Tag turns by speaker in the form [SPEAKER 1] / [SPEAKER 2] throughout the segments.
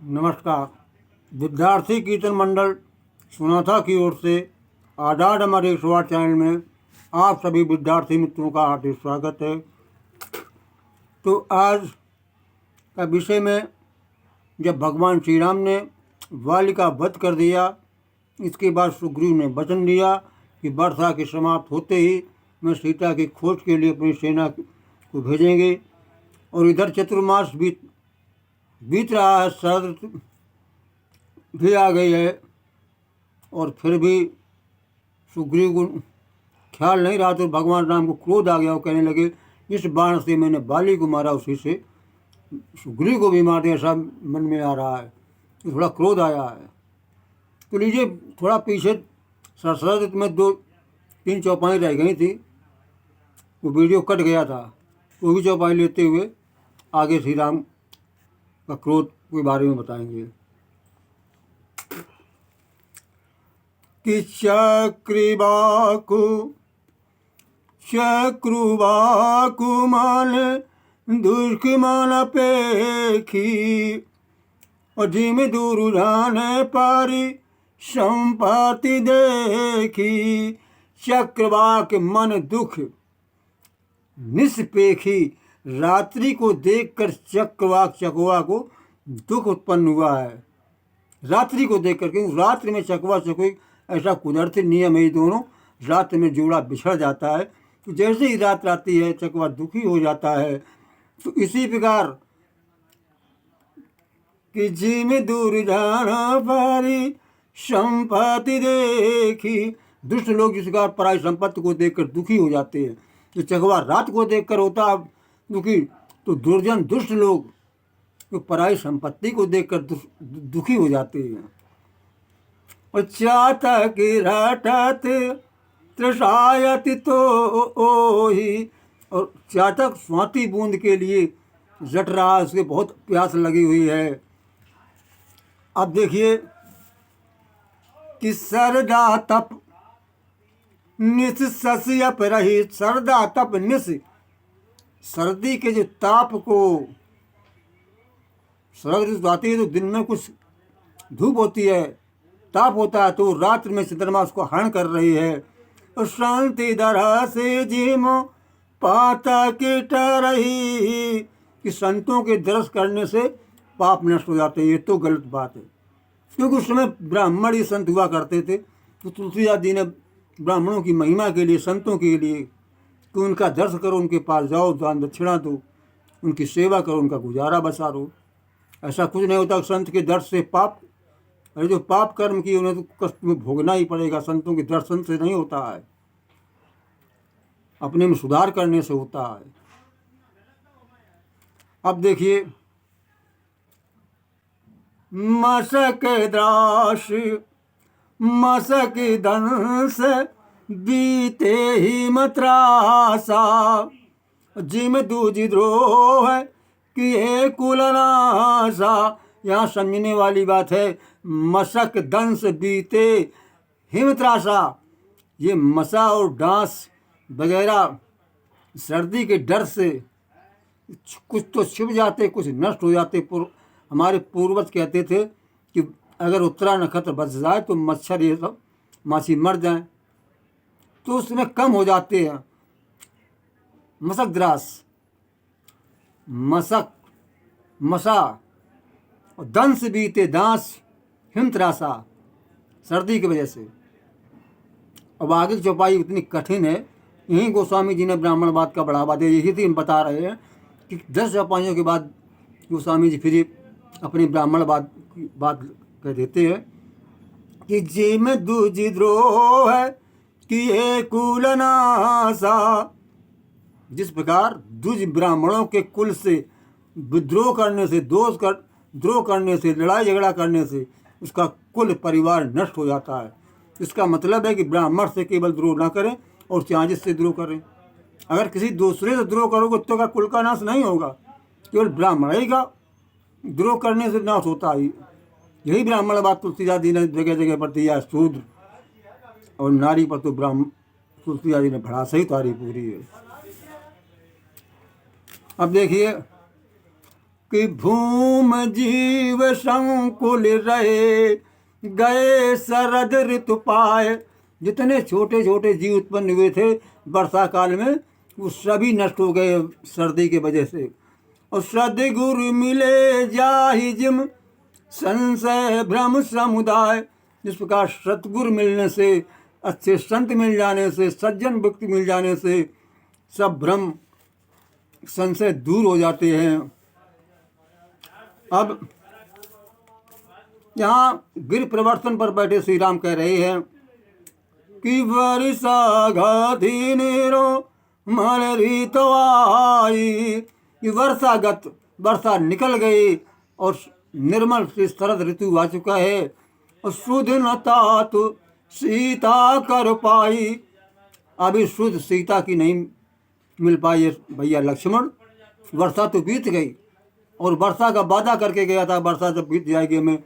[SPEAKER 1] नमस्कार। विद्यार्थी कीर्तन मंडल सुनाथा की ओर से आज़ाद अमर एक सवार चैनल में आप सभी विद्यार्थी मित्रों का हार्दिक स्वागत है। तो आज का विषय में, जब भगवान श्री राम ने वाली का वध कर दिया, इसके बाद सुग्रीव ने वचन दिया कि वर्षा के समाप्त होते ही मैं सीता की खोज के लिए अपनी सेना को भेजेंगे। और इधर चतुर्मास बीत रहा है, शरद भी आ गई है, और फिर भी सुग्रीव को ख्याल नहीं रहा। तो भगवान राम को क्रोध आ गया। वो कहने लगे, इस बाण से मैंने बाली को मारा, उसी से सुग्रीव को भी मार दिया, ऐसा मन में आ रहा है। तो थोड़ा क्रोध आया है। तो लीजिए, थोड़ा पीछे शरद में 2-3 चौपाई रह गई थी, वो वीडियो कट गया था। वो भी चौपाई लेते हुए आगे श्री राम का क्रोध के बारे में बताएंगे कि चक्रुबाकु मान दुष्मान पेखी, और जिम दुरुझान पारी संपत्ति देखी। चक्रवाक मन दुख निष्पेखी, रात्रि को देखकर चकवा को दुख उत्पन्न हुआ है। रात्रि को देखकर, क्योंकि रात्रि में चकवा चकोई ऐसा कुदरती नियम है, ये दोनों रात्रि में जोड़ा बिछड़ जाता है। तो जैसे ही रात आती है, चकवा दुखी हो जाता है। तो इसी प्रकार कि जी में दूर जाना पारी संपत्ति देखी, दुष्ट लोग जिस प्रकार पराई संपत्ति को देखकर दुखी हो जाते हैं, तो चकवा रात को देखकर होता दुखी। तो दुर्जन दुष्ट लोग तो पराई संपत्ति को देखकर दुखी हो जाते हैं। और चातक रटत त्रसायति तो ओही, और चातक स्वाति बूंद के लिए रट रहा है, उसके बहुत प्यास लगी हुई है। अब देखिए कि सरदा तप निस सस्यप रही, सरदा तप निस, सर्दी के जो ताप को, शरद आती है तो दिन में कुछ धूप होती है, ताप होता है, तो रात्र में चंद्रमा उसको हरण कर रही है। और शांति दरा से जिमो पाता की रही, कि संतों के दर्श करने से पाप नष्ट हो जाते हैं। ये तो गलत बात है, क्योंकि उस समय ब्राह्मण ही संत हुआ करते थे। तो तुलसीदास जी ने ब्राह्मणों की महिमा के लिए, संतों के लिए, कि उनका दर्श करो, उनके पास जाओ, दान दक्षिणा दो, उनकी सेवा करो, उनका गुजारा बसारो। ऐसा कुछ नहीं होता संत के दर्श से पाप, अरे जो पाप कर्म किए उन्हें तो कष्ट में भोगना ही पड़ेगा। संतों के दर्शन से नहीं होता है, अपने में सुधार करने से होता है। अब देखिए, मशक द्राश मशक दंश बीते ही मतरासा, जिम दूजी द्रोह किए कुलनाशा। यहाँ समझने वाली बात है, मशक दंश बीते हिमत्रासा। ये मशा और डांस वगैरह सर्दी के डर से कुछ तो छिप जाते, कुछ नष्ट हो जाते। हमारे पूर्वज कहते थे कि अगर उत्तरा नक्षत्र बच जाए तो मच्छर ये सब माछी मर जाए, तो उसमें कम हो जाते हैं। मशक द्रास, मशा और दंश बीते, दांस हिमत्रासा, सर्दी की वजह से। अब आगे की चौपाई उतनी कठिन है, यहीं गोस्वामी जी ने ब्राह्मणवाद का बढ़ावा दिया। यही थी, हम बता रहे हैं कि 10 चौपाइयों के बाद गोस्वामी जी फिर अपनी ब्राह्मणवाद की बात कह देते हैं कि जे में दूजी द्रोह है कि ये कुलनाशा। जिस प्रकार द्विज ब्राह्मणों के कुल से विद्रोह करने से, द्रोह करने से, लड़ाई झगड़ा करने से उसका कुल परिवार नष्ट हो जाता है। इसका मतलब है कि ब्राह्मण से केवल द्रोह ना करें और चाजिश से द्रोह करें। अगर किसी दूसरे से द्रोह करोगे तो का कुल का नाश नहीं होगा, केवल ब्राह्मण ही का द्रोह करने से नाश होता ही। यही ब्राह्मण बात तुलसीदास जी ने जगह जगह पर दिया। शूद्र और नारी पर तो तुलसीदास जी ने भड़ा सही तारी पूरी है। अब देखिए, कि भूम जीव संकुल रहे, गए शरद ऋतु पाए। जितने छोटे छोटे जीव उत्पन्न हुए थे वर्षा काल में, वो सभी नष्ट हो गए सर्दी की वजह से। और सदगुरु मिले जाहि जिम, संशय भ्रम समुदाय। जिस प्रकार सतगुरु मिलने से, अच्छे संत मिल जाने से, सज्जन व्यक्ति मिल जाने से सब भ्रम संशय दूर हो जाते हैं। अब यहाँ गिर प्रवर्तन पर बैठे श्री राम कह रहे हैं कि वर्षा घाती नीरो मल रीतो आई। ये वर्षागत, वर्षा निकल गई और निर्मल से शरद ऋतु आ चुका है। और सुध न तात सीता कर पाई। अभी शुद्ध सीता की नहीं मिल पाई है भैया लक्ष्मण। वर्षा तो बीत गई और वर्षा का वादा करके गया था, वर्षा जब बीत जाएगी हमें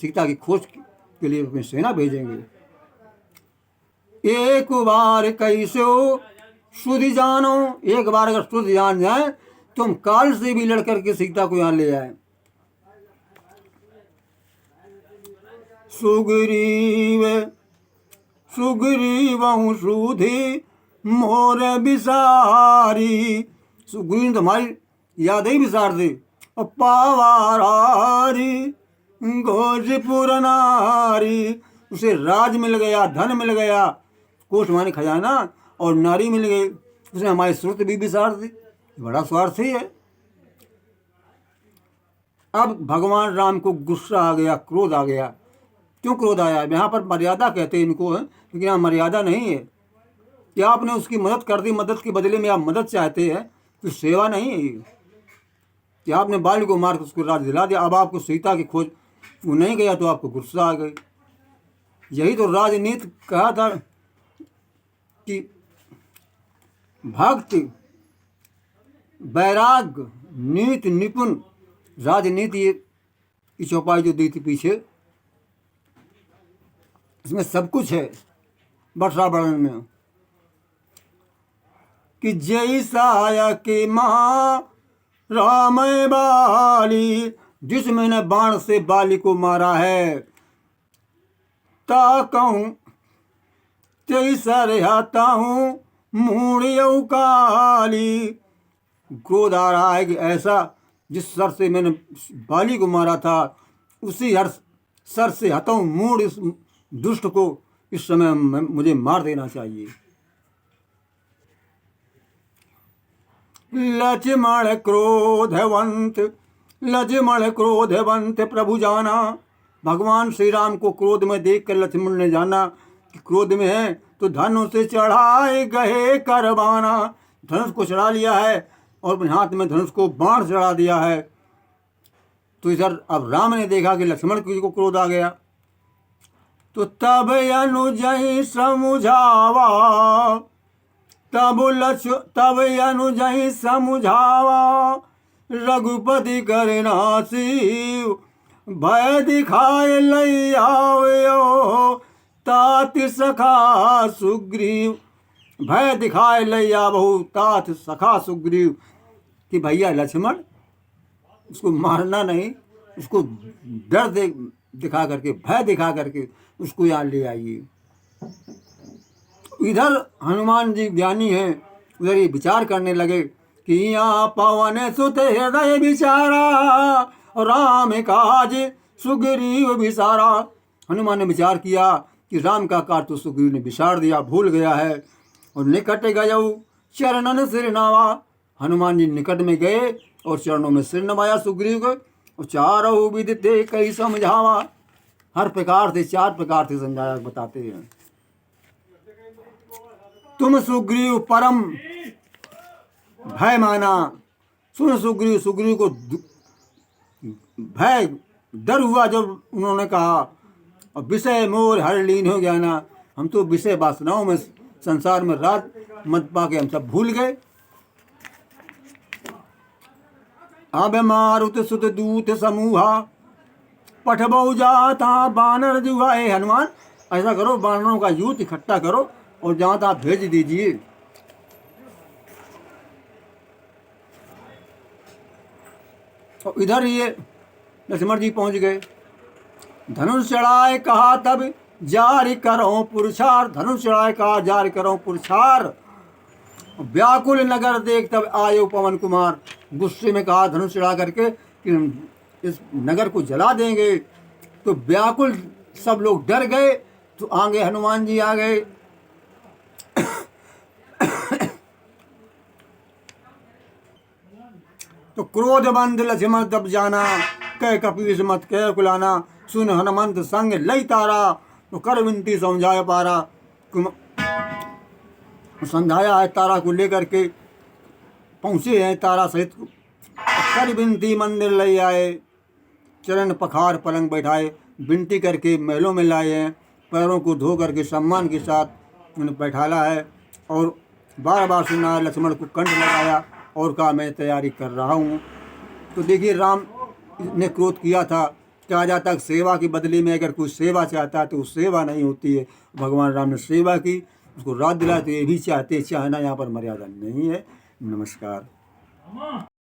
[SPEAKER 1] सीता की खोज के लिए अपनी सेना भेजेंगे। एक बार कैसे हो शुद्ध जानो, एक बार अगर शुद्ध जान जाए तो हम काल से भी लड़ करके सीता को यहाँ ले आए। सुग्रीव सुग्रीव सुधी मोर बिसारी। सुग्रीव तो हमारी याद ही बिसार दे। और पावारी घोषपुर नारी, उसे राज मिल गया, धन मिल गया, कोष माने खजाना, और नारी मिल गई, उसने हमारी सुरत भी बिसार दी। बड़ा स्वार्थी है। अब भगवान राम को गुस्सा आ गया, क्रोध आ गया। क्यों क्रोध आया? यहाँ पर मर्यादा कहते हैं इनको है, लेकिन यहाँ मर्यादा नहीं है कि आपने उसकी मदद कर दी, मदद के बदले में आप मदद चाहते हैं, तो सेवा नहीं है कि आपने बाली को मार कर उसको राज दिला दिया। अब आपको सीता की खोज वो नहीं गया तो आपको गुस्सा आ गई। यही तो राजनीति कहा था कि भक्ति वैराग्य नीति निपुण राजनीति, ये चौपाई जो दी थी पीछे, इसमें सब कुछ है वर्षा वर्णन में। कि जैसा के महा राम बाली, जिसमें ने बाण से बाली को मारा है, ता कहूँ तैसा रहता हूँ मूढ़ काली। क्रोध आ रहा है कि ऐसा जिस सर से मैंने बाली को मारा था, उसी हर सर से हटाऊं मूढ़ इस दुष्ट को इस समय मुझे मार देना चाहिए। लक्ष्मण क्रोधवंत, लक्ष्मण क्रोधवंत प्रभु जाना। भगवान श्री राम को क्रोध में देखकर लक्ष्मण ने जाना कि क्रोध में है, तो धनुष से चढ़ाए गए करवाना। धनुष को चढ़ा लिया है और अपने हाथ में धनुष को बाण चढ़ा दिया है। तो इधर अब राम ने देखा कि लक्ष्मण को क्रोध आ गया, तो तब अनुजहि समुझावा, तब अनुजहि समुझावा, रघुपति करना शिव, भय दिखाए लई आवयो, तात सखा सुग्रीव। भय दिखाए लई आवहु तात सखा सुग्रीव। कि भैया लक्ष्मण, उसको मारना नहीं, उसको डर दिखा करके, भय दिखा करके उसको यहाँ ले आइए। इधर हनुमान जी ज्ञानी हैं, उधर ये विचार करने लगे कि यहाँ पवन सुत हृदय विचारा, और राम काज सुग्रीव विसारा। हनुमान ने विचार किया कि राम का कार्य तो सुग्रीव ने विसार दिया, भूल गया है। और निकट गयऊ चरणन सिर नवा। हनुमान जी निकट में गए और चरणों में सिर नवाया सुग्रीव को। और चारों विधि ते कई समझावा। हर प्रकार से, चार प्रकार से समझाया बताते हैं। तुम सुग्रीव परम भय माना। सुन सुग्रीव, सुग्रीव को भय डर हुआ जब उन्होंने कहा, और विषय मोर हर लीन हो गया ना। हम तो विषय वासनाओं में, संसार में राज मत पाके हम सब भूल गए। अब मारुत सुत दूत समूहा, पठबऊ जाता बानर जुहाए। हनुमान ऐसा करो, बानरों का यूथ इकट्ठा करो और जहाँ तहाँ भेज दीजिए। और इधर ये लक्ष्मण जी पहुंच गए। धनुष चढ़ाए कहा तब जारी करो पुरुषार, धनुष चढ़ाए कहा जारी करो पुरुषार। व्याकुल नगर देख तब आयो पवन कुमार, गुस्से में कहा धनुष चढ़ा करके कि इस नगर को जला देंगे। तो व्याकुल सब लोग डर गए। तो आगे हनुमान जी आ गए। तो क्रोधबंध लक्ष्मण तब जाना, कह कपीस मत कह कुलाना, सुन हनुमंत संग लई तारा। तो कर विनती समझाया पारा, समझाया है तारा को लेकर के पहुँचे हैं तारा सहित। कर विनती मंदिर ले आए, चरण पखार पलंग बैठाए, विनती करके महलों में लाए हैं। पैरों को धो करके सम्मान के साथ उन्हें बैठाला है। और बार बार सुना है, लक्ष्मण को कंठ लगाया और कहा मैं तैयारी कर रहा हूँ। तो देखिए राम ने क्रोध किया था कि राजा तक सेवा के बदले में अगर कोई सेवा चाहता है तो सेवा नहीं होती है। भगवान राम ने सेवा की, उसको राज दिलाया। तो ये भी चाहते, चाहना यहाँ पर मर्यादा नहीं है। नमस्कार।